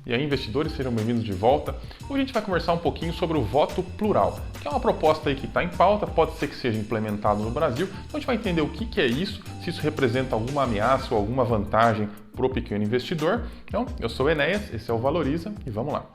E aí, investidores, sejam bem-vindos de volta. Hoje a gente vai conversar um pouquinho sobre o voto plural, que é uma proposta aí que está em pauta, pode ser que seja implementado no Brasil. Então a gente vai entender o que é isso, se isso representa alguma ameaça ou alguma vantagem para o pequeno investidor. Então, eu sou o Enéas, esse é o Valoriza e vamos lá.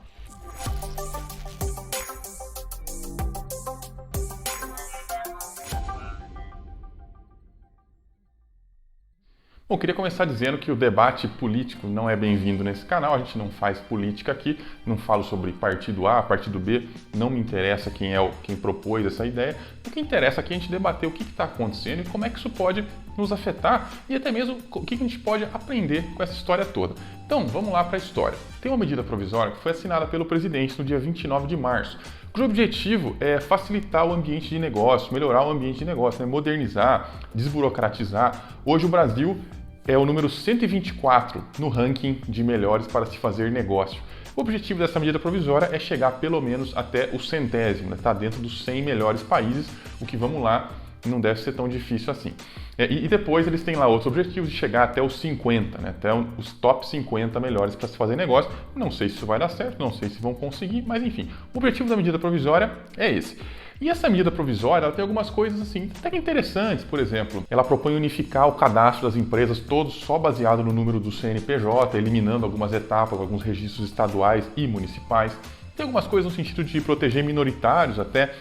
Bom, queria começar dizendo que o debate político não é bem-vindo nesse canal, a gente não faz política aqui, não falo sobre partido A, partido B, não me interessa quem propôs essa ideia. O que interessa aqui é a gente debater o que está acontecendo e como é que isso pode nos afetar e até mesmo o que a gente pode aprender com essa história toda. Então, vamos lá para a história. Tem uma medida provisória que foi assinada pelo presidente no dia 29 de março, cujo objetivo é facilitar o ambiente de negócio, melhorar o ambiente de negócio, modernizar, desburocratizar. Hoje o Brasil é o número 124 no ranking de melhores para se fazer negócio. O objetivo dessa medida provisória é chegar pelo menos até o 100º, tá dentro dos 100 melhores países, o que, vamos lá, não deve ser tão difícil assim. E depois eles têm lá outros objetivos de chegar até os 50, até os top 50 melhores para se fazer negócio. Não sei se isso vai dar certo, não sei se vão conseguir, mas enfim, o objetivo da medida provisória é esse. E essa medida provisória ela tem algumas coisas assim, até que interessantes. Por exemplo, ela propõe unificar o cadastro das empresas todos só baseado no número do CNPJ, eliminando algumas etapas, alguns registros estaduais e municipais. Tem algumas coisas no sentido de proteger minoritários, até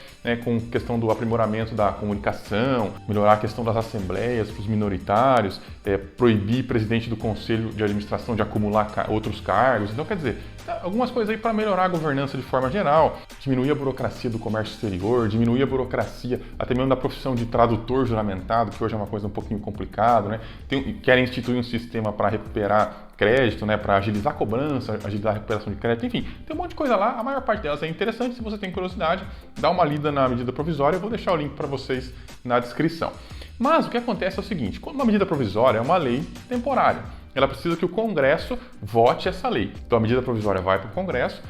com questão do aprimoramento da comunicação, melhorar a questão das assembleias para os minoritários, proibir presidente do conselho de administração de acumular outros cargos. Então, quer dizer, algumas coisas aí para melhorar a governança de forma geral, diminuir a burocracia do comércio exterior, diminuir a burocracia até mesmo da profissão de tradutor juramentado, que hoje é uma coisa um pouquinho complicada, querem instituir um sistema para recuperar crédito, para agilizar a cobrança, agilizar a recuperação de crédito, enfim, tem um monte de coisa lá, a maior parte delas é interessante. Se você tem curiosidade, dá uma lida na medida provisória, eu vou deixar o link para vocês na descrição. Mas o que acontece é o seguinte, quando uma medida provisória é uma lei temporária, ela precisa que o Congresso vote essa lei. Então a medida provisória vai para o Congresso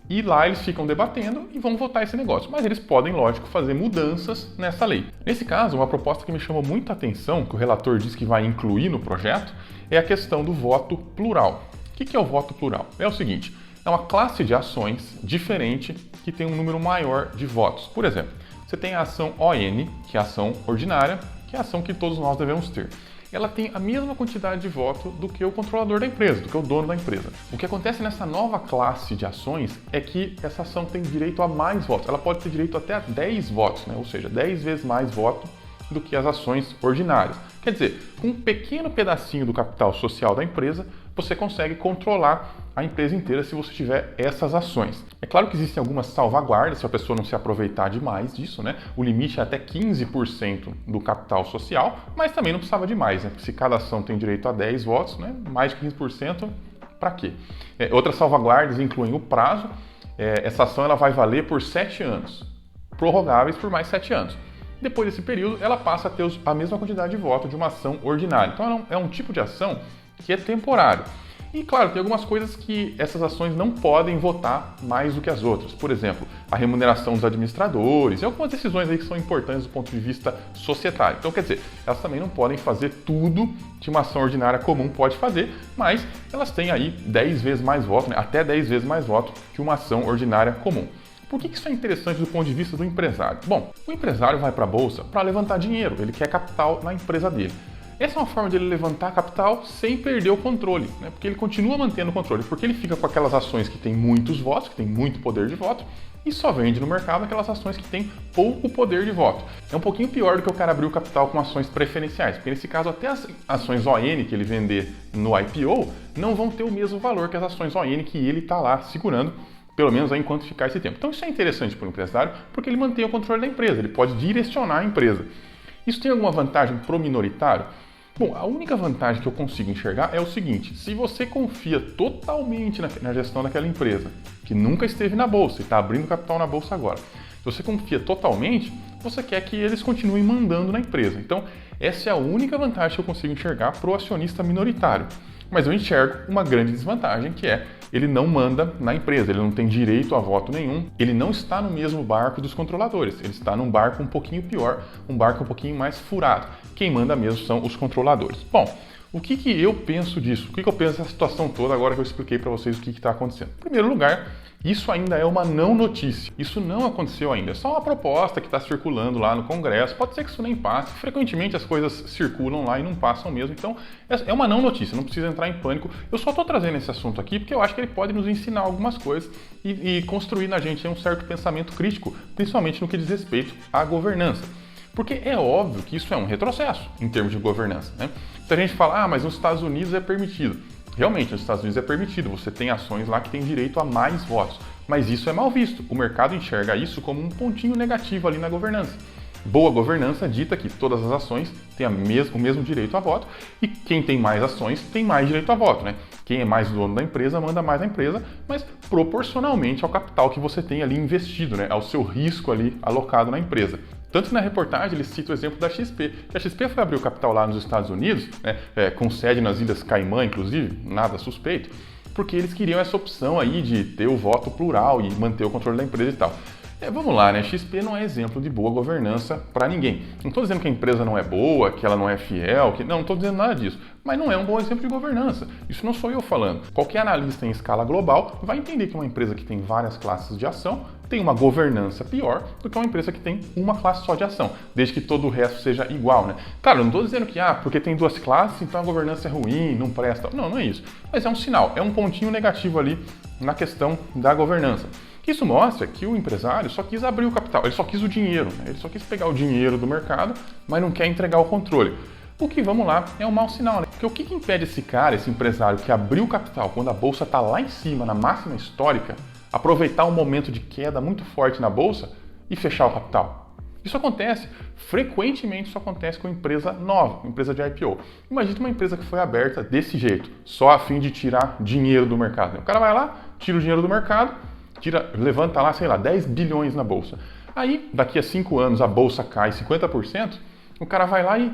e lá eles ficam debatendo e vão votar esse negócio. Mas eles podem, lógico, fazer mudanças nessa lei. Nesse caso, uma proposta que me chamou muita atenção, que o relator diz que vai incluir no projeto, é a questão do voto plural. O que é o voto plural? É o seguinte, é uma classe de ações diferente que tem um número maior de votos. Por exemplo, você tem a ação ON, que é a ação ordinária, que é a ação que todos nós devemos ter. Ela tem a mesma quantidade de voto do que o controlador da empresa, do que o dono da empresa. O que acontece nessa nova classe de ações é que essa ação tem direito a mais votos. Ela pode ter direito até a 10 votos, ou seja, 10 vezes mais voto do que as ações ordinárias. Quer dizer, com um pequeno pedacinho do capital social da empresa, você consegue controlar a empresa inteira se você tiver essas ações. É claro que existem algumas salvaguardas se a pessoa não se aproveitar demais disso, O limite é até 15% do capital social, mas também não precisava de mais, Se cada ação tem direito a 10 votos, mais de 15%, para quê? Outras salvaguardas incluem o prazo. Essa ação ela vai valer por 7 anos, prorrogáveis por mais 7 anos. Depois desse período, ela passa a ter a mesma quantidade de votos de uma ação ordinária. Então, é um tipo de ação que é temporário. E, claro, tem algumas coisas que essas ações não podem votar mais do que as outras. Por exemplo, a remuneração dos administradores e algumas decisões aí que são importantes do ponto de vista societário. Então, quer dizer, elas também não podem fazer tudo que uma ação ordinária comum pode fazer, mas elas têm aí 10 vezes mais votos, até 10 vezes mais votos que uma ação ordinária comum. Por que isso é interessante do ponto de vista do empresário? Bom, o empresário vai para a bolsa para levantar dinheiro, ele quer capital na empresa dele. Essa é uma forma de ele levantar capital sem perder o controle, porque ele continua mantendo o controle, porque ele fica com aquelas ações que têm muitos votos, que têm muito poder de voto, e só vende no mercado aquelas ações que têm pouco poder de voto. É um pouquinho pior do que o cara abrir o capital com ações preferenciais, porque nesse caso até as ações ON que ele vender no IPO não vão ter o mesmo valor que as ações ON que ele está lá segurando, pelo menos aí enquanto ficar esse tempo. Então isso é interessante para o empresário, porque ele mantém o controle da empresa, ele pode direcionar a empresa. Isso tem alguma vantagem para o minoritário? Bom, a única vantagem que eu consigo enxergar é o seguinte, se você confia totalmente na gestão daquela empresa, que nunca esteve na bolsa e está abrindo capital na bolsa agora, se você confia totalmente, você quer que eles continuem mandando na empresa. Então, essa é a única vantagem que eu consigo enxergar para o acionista minoritário. Mas eu enxergo uma grande desvantagem, que é ele não manda na empresa, ele não tem direito a voto nenhum, ele não está no mesmo barco dos controladores, ele está num barco um pouquinho pior, um barco um pouquinho mais furado. Quem manda mesmo são os controladores. Bom, O que eu penso disso? O que eu penso dessa situação toda agora que eu expliquei para vocês o que está acontecendo? Em primeiro lugar, isso ainda é uma não notícia. Isso não aconteceu ainda. É só uma proposta que está circulando lá no Congresso. Pode ser que isso nem passe. Frequentemente as coisas circulam lá e não passam mesmo. Então é uma não notícia. Não precisa entrar em pânico. Eu só estou trazendo esse assunto aqui porque eu acho que ele pode nos ensinar algumas coisas e construir na gente um certo pensamento crítico, principalmente no que diz respeito à governança. Porque é óbvio que isso é um retrocesso em termos de governança, né? Se a gente fala, mas nos Estados Unidos é permitido. Realmente, nos Estados Unidos é permitido, você tem ações lá que têm direito a mais votos. Mas isso é mal visto. O mercado enxerga isso como um pontinho negativo ali na governança. Boa governança dita que todas as ações têm o mesmo direito a voto e quem tem mais ações tem mais direito a voto, né? Quem é mais dono da empresa manda mais na empresa, mas proporcionalmente ao capital que você tem ali investido, né? Ao seu risco ali alocado na empresa. Tanto que na reportagem eles citam o exemplo da XP. A XP foi abrir o capital lá nos Estados Unidos, né, com sede nas Ilhas Caimã, inclusive, nada suspeito, porque eles queriam essa opção aí de ter o voto plural e manter o controle da empresa e tal. Vamos lá, né? XP não é exemplo de boa governança para ninguém. Não estou dizendo que a empresa não é boa, que ela não é fiel, não estou dizendo nada disso. Mas não é um bom exemplo de governança. Isso não sou eu falando. Qualquer analista em escala global vai entender que uma empresa que tem várias classes de ação tem uma governança pior do que uma empresa que tem uma classe só de ação, desde que todo o resto seja igual, né? Claro, eu não estou dizendo que, porque tem duas classes, então a governança é ruim, não presta. Não, não é isso. Mas é um sinal, é um pontinho negativo ali na questão da governança. Isso mostra que o empresário só quis abrir o capital, ele só quis o dinheiro, né? Ele só quis pegar o dinheiro do mercado, mas não quer entregar o controle. O que, vamos lá, é um mau sinal, né? Porque o que impede esse cara, esse empresário que abriu o capital quando a bolsa está lá em cima, na máxima histórica, aproveitar um momento de queda muito forte na bolsa e fechar o capital? Isso acontece, frequentemente isso acontece com empresa nova, empresa de IPO. Imagina uma empresa que foi aberta desse jeito, só a fim de tirar dinheiro do mercado. O cara vai lá, tira o dinheiro do mercado, levanta lá, 10 bilhões na bolsa. Aí, daqui a 5 anos, a bolsa cai 50%, o cara vai lá e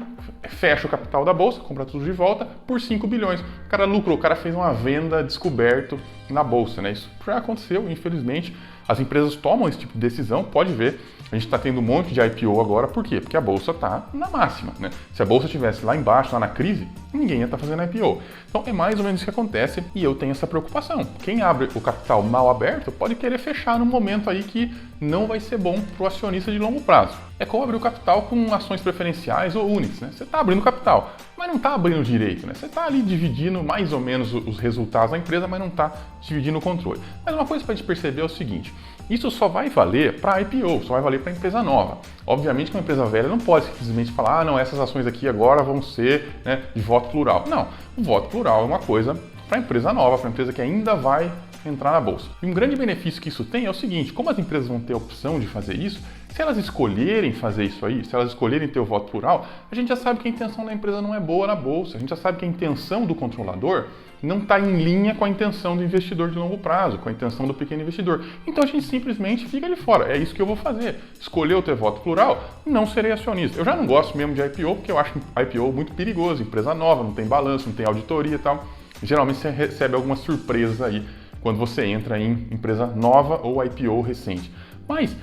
fecha o capital da bolsa, compra tudo de volta por 5 bilhões. O cara lucrou, o cara fez uma venda descoberto na bolsa, né? Isso já aconteceu, infelizmente. As empresas tomam esse tipo de decisão, pode ver. A gente está tendo um monte de IPO agora, por quê? Porque a bolsa está na máxima, né? Se a bolsa estivesse lá embaixo, lá na crise, ninguém ia estar fazendo IPO. Então é mais ou menos isso que acontece e eu tenho essa preocupação. Quem abre o capital mal aberto pode querer fechar num momento aí que não vai ser bom para o acionista de longo prazo. É como abrir o capital com ações preferenciais ou únicas, né? Você está abrindo capital, mas não está abrindo direito, né? Você está ali dividindo mais ou menos os resultados da empresa, mas não está dividindo o controle. Mas uma coisa para a gente perceber é o seguinte: isso só vai valer para IPO, só vai valer para empresa nova. Obviamente que uma empresa velha não pode simplesmente falar, não, essas ações aqui agora vão ser, né, de voto plural. Não, o voto plural é uma coisa para empresa nova, para empresa que ainda vai entrar na bolsa. E um grande benefício que isso tem é o seguinte: como as empresas vão ter a opção de fazer isso, se elas escolherem fazer isso aí, se elas escolherem ter o voto plural, a gente já sabe que a intenção da empresa não é boa na bolsa, a gente já sabe que a intenção do controlador não está em linha com a intenção do investidor de longo prazo, com a intenção do pequeno investidor. Então a gente simplesmente fica de fora. É isso que eu vou fazer. Escolheu ter voto plural, não serei acionista. Eu já não gosto mesmo de IPO, porque eu acho IPO muito perigoso, empresa nova, não tem balanço, não tem auditoria e tal. Geralmente você recebe algumas surpresas aí quando você entra em empresa nova ou IPO recente. Mas,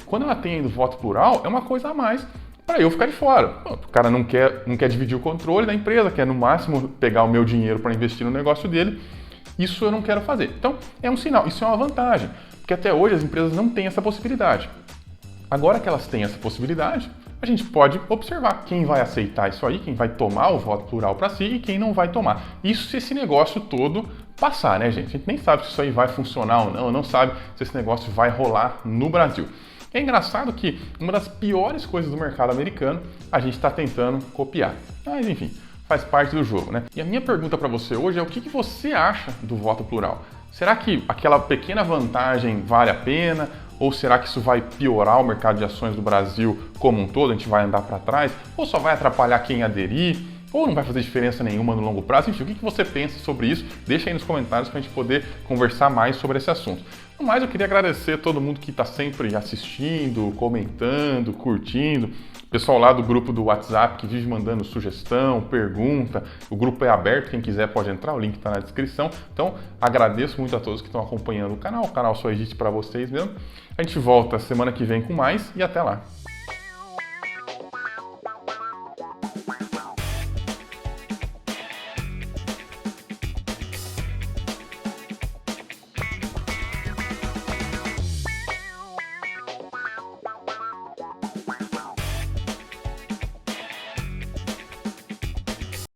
quando ela tem ainda voto plural, é uma coisa a mais para eu ficar de fora. O cara não quer dividir o controle da empresa, quer no máximo pegar o meu dinheiro para investir no negócio dele. Isso eu não quero fazer. Então, é um sinal, isso é uma vantagem, porque até hoje as empresas não têm essa possibilidade. Agora que elas têm essa possibilidade, a gente pode observar quem vai aceitar isso aí, quem vai tomar o voto plural para si e quem não vai tomar. Isso se esse negócio todo passar, né, gente? A gente nem sabe se isso aí vai funcionar ou não sabe se esse negócio vai rolar no Brasil. É engraçado que uma das piores coisas do mercado americano a gente está tentando copiar. Mas enfim, faz parte do jogo, né? E a minha pergunta para você hoje é: o que você acha do voto plural? Será que aquela pequena vantagem vale a pena? Ou será que isso vai piorar o mercado de ações do Brasil como um todo? A gente vai andar para trás? Ou só vai atrapalhar quem aderir? Ou não vai fazer diferença nenhuma no longo prazo? Enfim, o que você pensa sobre isso? Deixa aí nos comentários para a gente poder conversar mais sobre esse assunto. No mais, eu queria agradecer a todo mundo que está sempre assistindo, comentando, curtindo. Pessoal lá do grupo do WhatsApp que vive mandando sugestão, pergunta. O grupo é aberto, quem quiser pode entrar, o link está na descrição. Então, agradeço muito a todos que estão acompanhando o canal só existe para vocês mesmo. A gente volta semana que vem com mais e até lá.